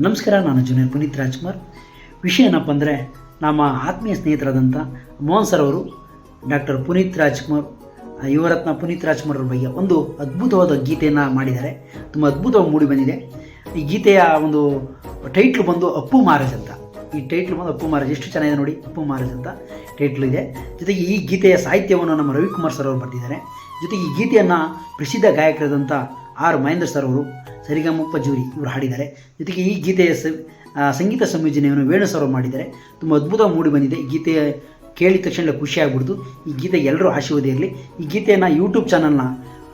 ನಮಸ್ಕಾರ, ನಾನು ಜೂನಿಯರ್ ಪುನೀತ್ ರಾಜ್ಕುಮಾರ್. ವಿಷಯ ಏನಪ್ಪ ಅಂದರೆ, ನಮ್ಮ ಆತ್ಮೀಯ ಸ್ನೇಹಿತರಾದಂಥ ಮೋಹನ್ ಸರ್ ಅವರು ಡಾಕ್ಟರ್ ಪುನೀತ್ ರಾಜ್ಕುಮಾರ್, ಯುವರತ್ನ ಪುನೀತ್ ರಾಜ್ಕುಮಾರ್ ಅವ್ರ ಬಗ್ಗೆ ಒಂದು ಅದ್ಭುತವಾದ ಗೀತೆಯನ್ನು ಮಾಡಿದ್ದಾರೆ. ತುಂಬ ಅದ್ಭುತವಾಗಿ ಮೂಡಿ ಬಂದಿದೆ. ಈ ಗೀತೆಯ ಒಂದು ಟೈಟ್ಲು ಬಂದು ಅಪ್ಪು ಮಹಾರಾಜ್ ಅಂತ. ಈ ಟೈಟ್ಲು ಬಂದು ಅಪ್ಪು ಮಹಾರಾಜ್, ಎಷ್ಟು ಚೆನ್ನಾಗಿದೆ ನೋಡಿ, ಅಪ್ಪು ಮಹಾರಾಜ್ ಅಂತ ಟೈಟ್ಲು ಇದೆ. ಜೊತೆಗೆ ಈ ಗೀತೆಯ ಸಾಹಿತ್ಯವನ್ನು ನಮ್ಮ ರವಿಕುಮಾರ್ ಸರ್ ಅವರು ಬರೆದಿದ್ದಾರೆ. ಜೊತೆಗೆ ಈ ಗೀತೆಯನ್ನು ಪ್ರಸಿದ್ಧ ಗಾಯಕರಾದಂಥ ಆರ್ ಮಹೇಂದ್ರ ಸರ್ ಅವರು ಸರಿಗಮಪ್ಪ ಜೂರಿ ಇವರು ಹಾಡಿದ್ದಾರೆ. ಜೊತೆಗೆ ಈ ಗೀತೆಯ ಸಂಗೀತ ಸಂಯೋಜನೆಯನ್ನು ವೇಣು ಸರ್ ಮಾಡಿದ್ದಾರೆ. ತುಂಬ ಅದ್ಭುತವಾಗಿ ಮೂಡಿ ಬಂದಿದೆ. ಈ ಗೀತೆ ಕೇಳಿದ ತಕ್ಷಣ ಖುಷಿಯಾಗ್ಬಿಡ್ತು. ಈ ಗೀತೆ ಎಲ್ಲರೂ ಆಶೀರ್ವಾದ ಇರಲಿ. ಈ ಗೀತೆಯನ್ನು ಯೂಟ್ಯೂಬ್ ಚಾನಲ್ನ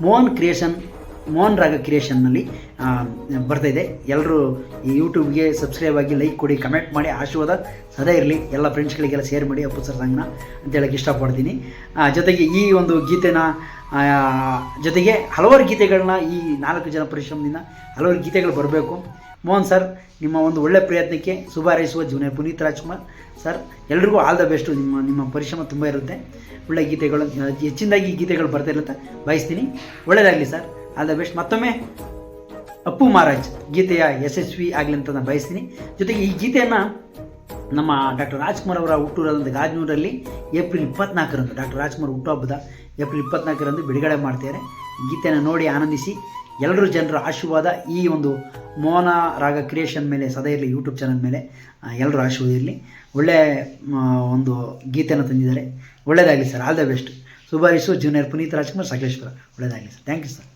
ಮೋಹನ್ ರಾಗ ಕ್ರಿಯೇಷನ್ನಲ್ಲಿ ಬರ್ತಾಯಿದೆ. ಎಲ್ಲರೂ ಈ ಯೂಟ್ಯೂಬ್ಗೆ ಸಬ್ಸ್ಕ್ರೈಬ್ ಆಗಿ, ಲೈಕ್ ಕೊಡಿ, ಕಮೆಂಟ್ ಮಾಡಿ, ಆಶೀರ್ವಾದ ಸದಾ ಇರಲಿ. ಎಲ್ಲ ಫ್ರೆಂಡ್ಸ್ಗಳಿಗೆಲ್ಲ ಶೇರ್ ಮಾಡಿ ಅಪ್ಪು ಸರ್ ಸಾಂಗ್ನ ಅಂತ ಹೇಳೋಕ್ಕೆ ಇಷ್ಟಪಡ್ತೀನಿ. ಜೊತೆಗೆ ಈ ಒಂದು ಗೀತೆನ ಜೊತೆಗೆ ಹಲವಾರು ಗೀತೆಗಳನ್ನ ಈ 4 ಜನ ಪರಿಶ್ರಮದಿಂದ ಹಲವಾರು ಗೀತೆಗಳು ಬರಬೇಕು. ಮೋಹನ್ ಸರ್, ನಿಮ್ಮ ಒಂದು ಒಳ್ಳೆಯ ಪ್ರಯತ್ನಕ್ಕೆ ಶುಭ ಹಾರೈಸುವ ಜೂನಿಯರ್ ಪುನೀತ್ ರಾಜ್ಕುಮಾರ್ ಸರ್. ಎಲ್ರಿಗೂ ಆಲ್ ದ ಬೆಸ್ಟು. ನಿಮ್ಮ ಪರಿಶ್ರಮ ತುಂಬ ಇರುತ್ತೆ. ಒಳ್ಳೆಯ ಗೀತೆಗಳು, ಹೆಚ್ಚಿನದಾಗಿ ಗೀತೆಗಳು ಬರ್ತಾ ಇರುತ್ತೆ ಬಯಸ್ತೀನಿ. ಒಳ್ಳೆಯದಾಗಲಿ ಸರ್, ಆಲ್ ದ ಬೆಸ್ಟ್. ಮತ್ತೊಮ್ಮೆ ಅಪ್ಪು ಮಹಾರಾಜ್ ಗೀತೆಯ ಯಶಸ್ವಿ ಆಗಲಿ ಅಂತ ನಾನು ಬಯಸ್ತೀನಿ. ಜೊತೆಗೆ ಈ ಗೀತೆಯನ್ನು ನಮ್ಮ ಡಾಕ್ಟರ್ ರಾಜ್ಕುಮಾರ್ ಅವರ ಹುಟ್ಟೂರಾದಂಥ ಗಾಜನೂರಲ್ಲಿ ಏಪ್ರಿಲ್ 24ರಂದು, ಡಾಕ್ಟರ್ ರಾಜ್ಕುಮಾರ್ ಹುಟ್ಟುಹಬ್ಬದ ಏಪ್ರಿಲ್ 24ರಂದು ಬಿಡುಗಡೆ ಮಾಡ್ತಾರೆ. ಗೀತೆಯನ್ನು ನೋಡಿ ಆನಂದಿಸಿ. ಎಲ್ಲರೂ ಜನರ ಆಶೀರ್ವಾದ ಈ ಒಂದು ಮೋಹನ ರಾಗ ಕ್ರಿಯೇಷನ್ ಮೇಲೆ ಸದಾ ಇರಲಿ. ಯೂಟ್ಯೂಬ್ ಚಾನಲ್ ಮೇಲೆ ಎಲ್ಲರೂ ಆಶೀರ್ವಾದ ಇರಲಿ. ಒಳ್ಳೆಯ ಒಂದು ಗೀತೆಯನ್ನು ತಂದಿದ್ದಾರೆ. ಒಳ್ಳೆಯದಾಗಲಿ ಸರ್, ಆಲ್ ದ ಬೆಸ್ಟ್. ಶುಭ ಹಾರೈಸುವ ಜೂನಿಯರ್ ಪುನೀತ್ ರಾಜ್ಕುಮಾರ್, ಸಕಲೇಶ್ವರ. ಒಳ್ಳೆಯದಾಗಲಿ ಸರ್. Thank you sir.